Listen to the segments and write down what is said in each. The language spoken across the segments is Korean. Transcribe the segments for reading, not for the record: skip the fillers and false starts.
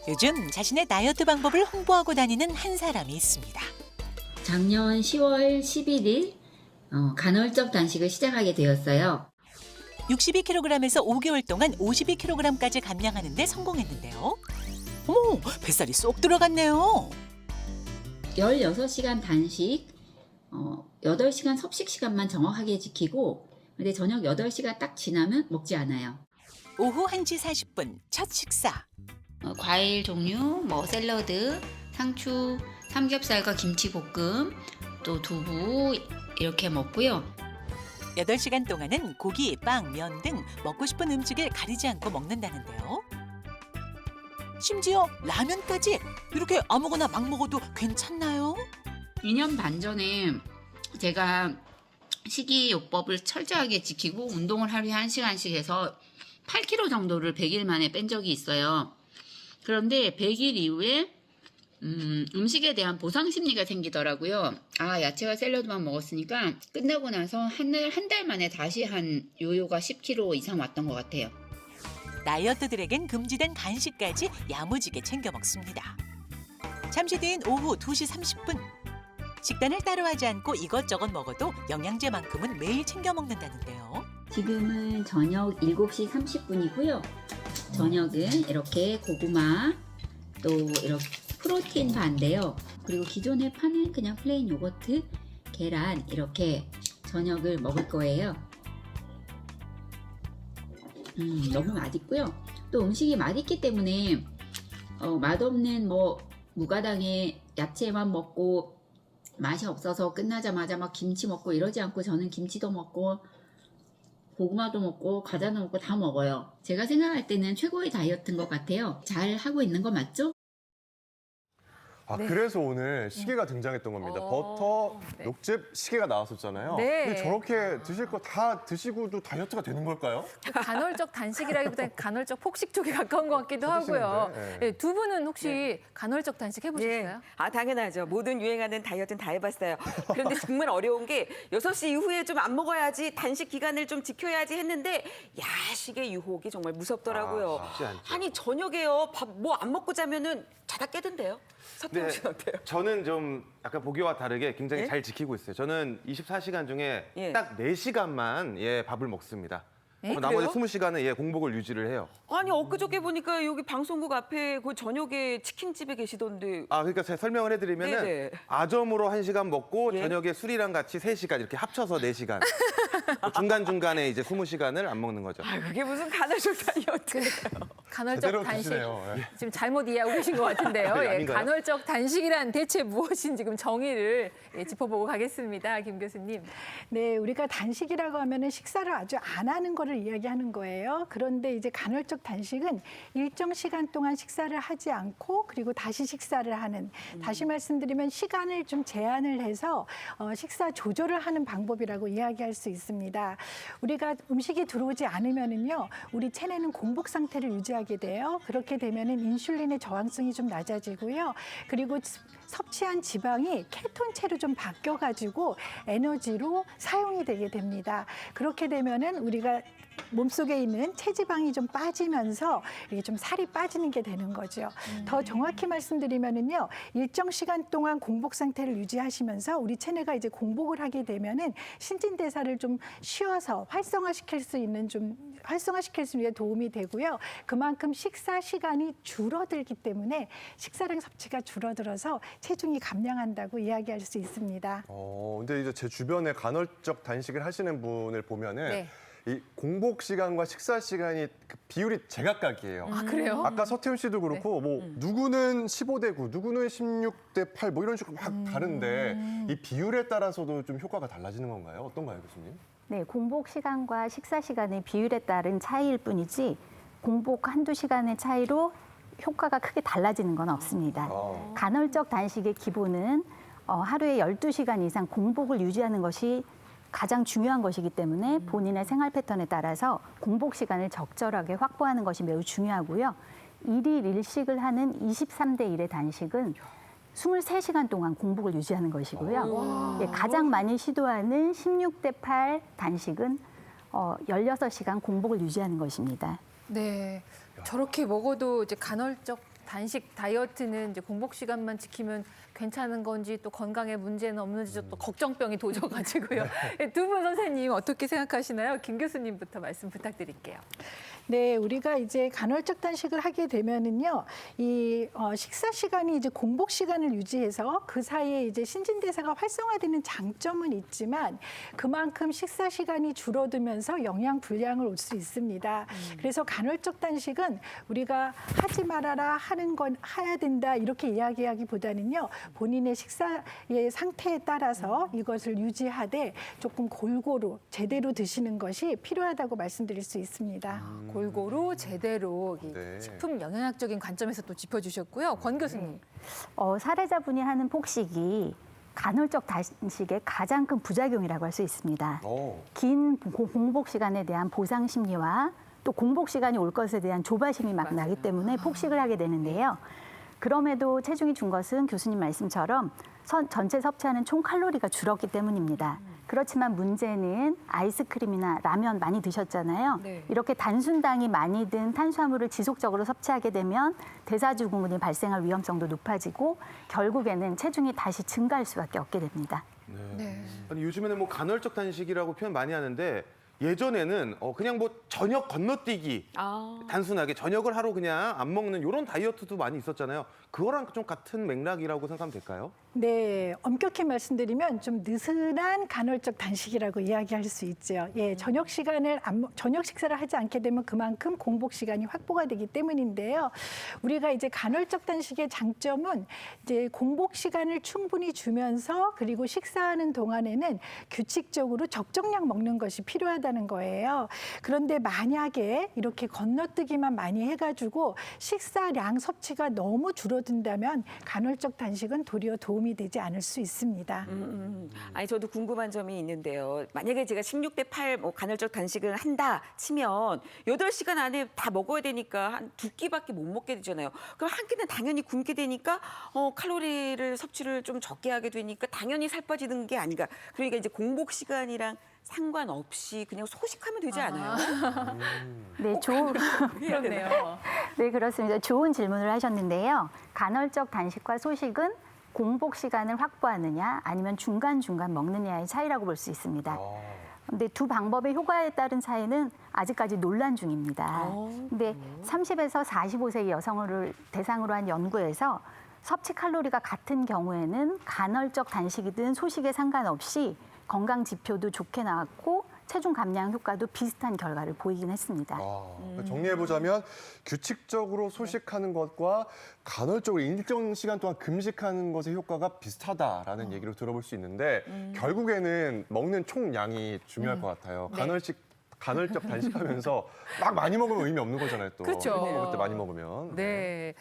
요즘 자신의 다이어트 방법을 홍보하고 다니는 한 사람이 있습니다. 작년 10월 11일 간헐적 단식을 시작하게 되었어요. 62kg에서 5개월 동안 52kg까지 감량하는 데 성공했는데요. 어머, 뱃살이 쏙 들어갔네요. 16시간 단식, 8시간 섭식 시간만 정확하게 지키고, 근데 저녁 8시가 딱 지나면 먹지 않아요. 오후 1시 40분 첫 식사. 과일 종류, 샐러드, 상추, 삼겹살과 김치볶음, 또 두부 이렇게 먹고요. 8시간 동안은 고기, 빵, 면 등 먹고 싶은 음식을 가리지 않고 먹는다는데요. 심지어 라면까지 이렇게 아무거나 막 먹어도 괜찮나요? 2년 반 전에 제가 식이요법을 철저하게 지키고 운동을 하루에 1시간씩 해서 8kg 정도를 100일 만에 뺀 적이 있어요. 그런데 100일 이후에 음식에 대한 보상 심리가 생기더라고요. 야채와 샐러드만 먹었으니까 끝나고 나서 한 달 만에 다시 한 요요가 10kg 이상 왔던 것 같아요. 다이어트들에겐 금지된 간식까지 야무지게 챙겨 먹습니다. 잠시 뒤인 오후 2시 30분. 식단을 따로 하지 않고 이것저것 먹어도 영양제만큼은 매일 챙겨 먹는다는데요. 지금은 저녁 7시 30분이고요. 저녁은 이렇게 고구마, 또 이렇게 프로틴 바인데요. 그리고 기존에 파는 그냥 플레인 요거트, 계란 이렇게 저녁을 먹을 거예요. 너무 맛있고요. 또 음식이 맛있기 때문에 맛없는 무가당의 야채만 먹고 맛이 없어서 끝나자마자 막 김치 먹고 이러지 않고 저는 김치도 먹고 고구마도 먹고 과자도 먹고 다 먹어요. 제가 생각할 때는 최고의 다이어트인 것 같아요. 잘 하고 있는 거 맞죠? 네. 그래서 오늘 시계가 등장했던 겁니다. 버터, 녹즙, 시계가 나왔었잖아요. 네. 근데 저렇게 드실 거 다 드시고도 다이어트가 되는 걸까요? 간헐적 단식이라기보다는 간헐적 폭식 쪽에 가까운 것 같기도 하고요. 드시는데, 네, 두 분은 혹시 간헐적 단식 해보셨어요? 당연하죠. 모든 유행하는 다이어트는 다 해봤어요. 그런데 정말 어려운 게 6시 이후에 좀 안 먹어야지, 단식 기간을 좀 지켜야지 했는데 야식의 유혹이 정말 무섭더라고요. 쉽지 않죠. 아니 저녁에요. 밥 뭐 안 먹고 자면은 자다 깨던데요. 서태웅 씨 어때요? 저는 좀 약간 보기와 다르게 굉장히 예? 잘 지키고 있어요. 저는 24시간 중에 예. 딱 4시간만 밥을 먹습니다. 나머지 그래요? 20시간은 공복을 유지를 해요. 아니 엊그저께 보니까 여기 방송국 앞에 그 저녁에 치킨집에 계시던데. 그러니까 제가 설명을 해드리면은 네네. 아점으로 1시간 먹고 예? 저녁에 술이랑 같이 3시간 이렇게 합쳐서 4시간. 중간중간에 이제 20시간을 안 먹는 거죠. 그게 무슨 간헐적 다이어트예요. 간헐적 제대로 단식. 드시네요. 예. 지금 잘못 이해하고 계신 것 같은데요. 예, 아닌가요? 간헐적 단식이란 대체 무엇인지 지금 정의를 짚어보고 가겠습니다. 김 교수님. 네, 우리가 단식이라고 하면은 식사를 아주 안 하는 거를 이야기하는 거예요. 그런데 이제 간헐적 단식은 일정 시간 동안 식사를 하지 않고 그리고 다시 식사를 하는, 다시 말씀드리면 시간을 좀 제한을 해서 식사 조절을 하는 방법이라고 이야기할 수 있습니다. 우리가 음식이 들어오지 않으면은요, 우리 체내는 공복 상태를 유지하게 돼요. 그렇게 되면은 인슐린의 저항성이 좀 낮아지고요. 그리고 섭취한 지방이 케톤체로 좀 바뀌어가지고 에너지로 사용이 되게 됩니다. 그렇게 되면은 우리가 몸속에 있는 체지방이 좀 빠지면서 이게 좀 살이 빠지는 게 되는 거죠. 더 정확히 말씀드리면은요, 일정 시간 동안 공복 상태를 유지하시면서 우리 체내가 이제 공복을 하게 되면은 신진대사를 좀 쉬어서 활성화시킬 수 있는 도움이 되고요. 그만큼 식사 시간이 줄어들기 때문에 식사량 섭취가 줄어들어서 체중이 감량한다고 이야기할 수 있습니다. 근데 이제 제 주변에 간헐적 단식을 하시는 분을 보면은 네. 이 공복 시간과 식사 시간이 그 비율이 제각각이에요. 그래요? 아까 서태훈 씨도 그렇고 누구는 15대 9, 누구는 16대 8 이런 식으로 막 다른데 이 비율에 따라서도 좀 효과가 달라지는 건가요? 어떤가요, 교수님? 네, 공복 시간과 식사 시간의 비율에 따른 차이일 뿐이지 공복 한두 시간의 차이로 효과가 크게 달라지는 건 없습니다. 간헐적 단식의 기본은 하루에 12시간 이상 공복을 유지하는 것이 가장 중요한 것이기 때문에 본인의 생활 패턴에 따라서 공복 시간을 적절하게 확보하는 것이 매우 중요하고요. 일일 일식을 하는 23대 1의 단식은 23시간 동안 공복을 유지하는 것이고요. 가장 많이 시도하는 16대 8 단식은 16시간 공복을 유지하는 것입니다. 네, 저렇게 먹어도 이제 간헐적 단식 다이어트는 이제 공복 시간만 지키면 괜찮은 건지 또 건강에 문제는 없는지 또 걱정병이 도져가지고요. 두 분 선생님 어떻게 생각하시나요? 김 교수님부터 말씀 부탁드릴게요. 네, 우리가 이제 간헐적 단식을 하게 되면은요, 식사 시간이 이제 공복 시간을 유지해서 그 사이에 이제 신진대사가 활성화되는 장점은 있지만 그만큼 식사 시간이 줄어들면서 영양 불량을 올 수 있습니다. 그래서 간헐적 단식은 우리가 하지 말아라 하는 건 해야 된다 이렇게 이야기하기보다는요, 본인의 식사의 상태에 따라서 이것을 유지하되 조금 골고루 제대로 드시는 것이 필요하다고 말씀드릴 수 있습니다. 골고루 제대로 이 네. 식품 영양학적인 관점에서 또 짚어주셨고요. 권 교수님. 사례자분이 하는 폭식이 간헐적 단식의 가장 큰 부작용이라고 할 수 있습니다. 긴 공복 시간에 대한 보상 심리와 또 공복 시간이 올 것에 대한 조바심이 막 나기 때문에 폭식을 하게 되는데요. 그럼에도 체중이 준 것은 교수님 말씀처럼 전체 섭취하는 총 칼로리가 줄었기 때문입니다. 그렇지만 문제는 아이스크림이나 라면 많이 드셨잖아요. 네. 이렇게 단순당이 많이 든 탄수화물을 지속적으로 섭취하게 되면 대사증후군이 발생할 위험성도 높아지고 결국에는 체중이 다시 증가할 수밖에 없게 됩니다. 네. 아니, 요즘에는 뭐 간헐적 단식이라고 표현 많이 하는데 예전에는 그냥 뭐 저녁 건너뛰기 단순하게 저녁을 하루 그냥 안 먹는 이런 다이어트도 많이 있었잖아요. 그거랑 좀 같은 맥락이라고 생각하면 될까요? 네, 엄격히 말씀드리면 좀 느슨한 간헐적 단식이라고 이야기할 수 있죠. 예, 저녁 식사를 하지 않게 되면 그만큼 공복 시간이 확보가 되기 때문인데요. 우리가 이제 간헐적 단식의 장점은 이제 공복 시간을 충분히 주면서 그리고 식사하는 동안에는 규칙적으로 적정량 먹는 것이 필요하다는 거예요. 그런데 만약에 이렇게 건너뛰기만 많이 해가지고 식사량 섭취가 너무 줄어든다면 간헐적 단식은 도리어 도움이 되지 않을 수 있습니다. 아니 저도 궁금한 점이 있는데요. 만약에 제가 16대 8 간헐적 단식을 한다 치면 8시간 안에 다 먹어야 되니까 한 2끼밖에 못 먹게 되잖아요. 그럼 한 끼는 당연히 굶게 되니까 칼로리를 섭취를 좀 적게 하게 되니까 당연히 살 빠지는 게 아닌가. 그러니까 이제 공복 시간이랑 상관없이 그냥 소식하면 되지 않아요? 네, 그렇네요. 네, 그렇습니다. 좋은 질문을 하셨는데요. 간헐적 단식과 소식은 공복 시간을 확보하느냐 아니면 중간중간 먹느냐의 차이라고 볼 수 있습니다. 근데 두 방법의 효과에 따른 차이는 아직까지 논란 중입니다. 근데 30에서 45세 여성을 대상으로 한 연구에서 섭취 칼로리가 같은 경우에는 간헐적 단식이든 소식에 상관없이 건강 지표도 좋게 나왔고 체중 감량 효과도 비슷한 결과를 보이긴 했습니다. 정리해보자면 규칙적으로 소식하는 것과 간헐적으로 일정 시간 동안 금식하는 것의 효과가 비슷하다라는 얘기를 들어볼 수 있는데 결국에는 먹는 총량이 중요할 것 같아요. 간헐적 단식하면서 막 많이 먹으면 의미 없는 거잖아요. 또 그렇죠. 그때 많이 먹으면. 네,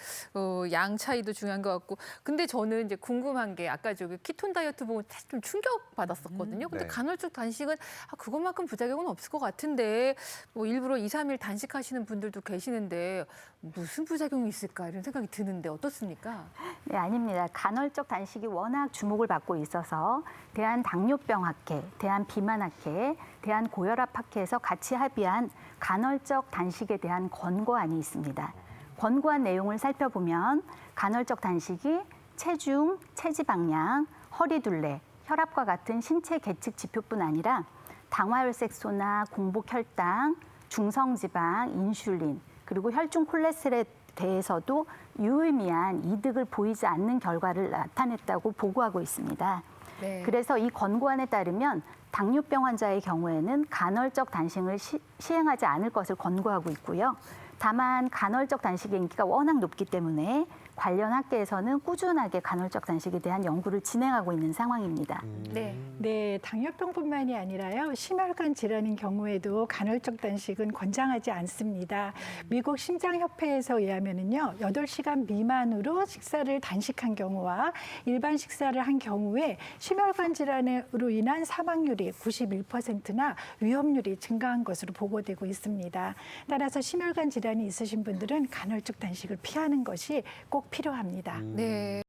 양 차이도 중요한 것 같고. 근데 저는 이제 궁금한 게 아까 저기 키톤 다이어트 보고 사실 좀 충격 받았었거든요. 근데 네. 간헐적 단식은 그것만큼 부작용은 없을 것 같은데 뭐 일부러 2, 3일 단식하시는 분들도 계시는데 무슨 부작용이 있을까 이런 생각이 드는데 어떻습니까? 네, 아닙니다. 간헐적 단식이 워낙 주목을 받고 있어서 대한당뇨병학회, 대한비만학회, 대한고혈압학회에서 같이 합의한 간헐적 단식에 대한 권고안이 있습니다. 권고안 내용을 살펴보면 간헐적 단식이 체중, 체지방량, 허리둘레, 혈압과 같은 신체 계측 지표뿐 아니라 당화혈색소나 공복 혈당, 중성지방, 인슐린, 그리고 혈중 콜레스테롤에 대해서도 유의미한 이득을 보이지 않는 결과를 나타냈다고 보고하고 있습니다. 네. 그래서 이 권고안에 따르면 당뇨병 환자의 경우에는 간헐적 단식을 시행하지 않을 것을 권고하고 있고요. 다만 간헐적 단식의 인기가 워낙 높기 때문에 관련 학계에서는 꾸준하게 간헐적 단식에 대한 연구를 진행하고 있는 상황입니다. 네. 네, 당뇨병뿐만이 아니라요. 심혈관 질환인 경우에도 간헐적 단식은 권장하지 않습니다. 미국 심장협회에서 의하면은요. 8시간 미만으로 식사를 단식한 경우와 일반 식사를 한 경우에 심혈관 질환으로 인한 사망률이 91%나 위험률이 증가한 것으로 보고되고 있습니다. 따라서 심혈관 질환이 있으신 분들은 간헐적 단식을 피하는 것이 꼭 필요합니다. 네.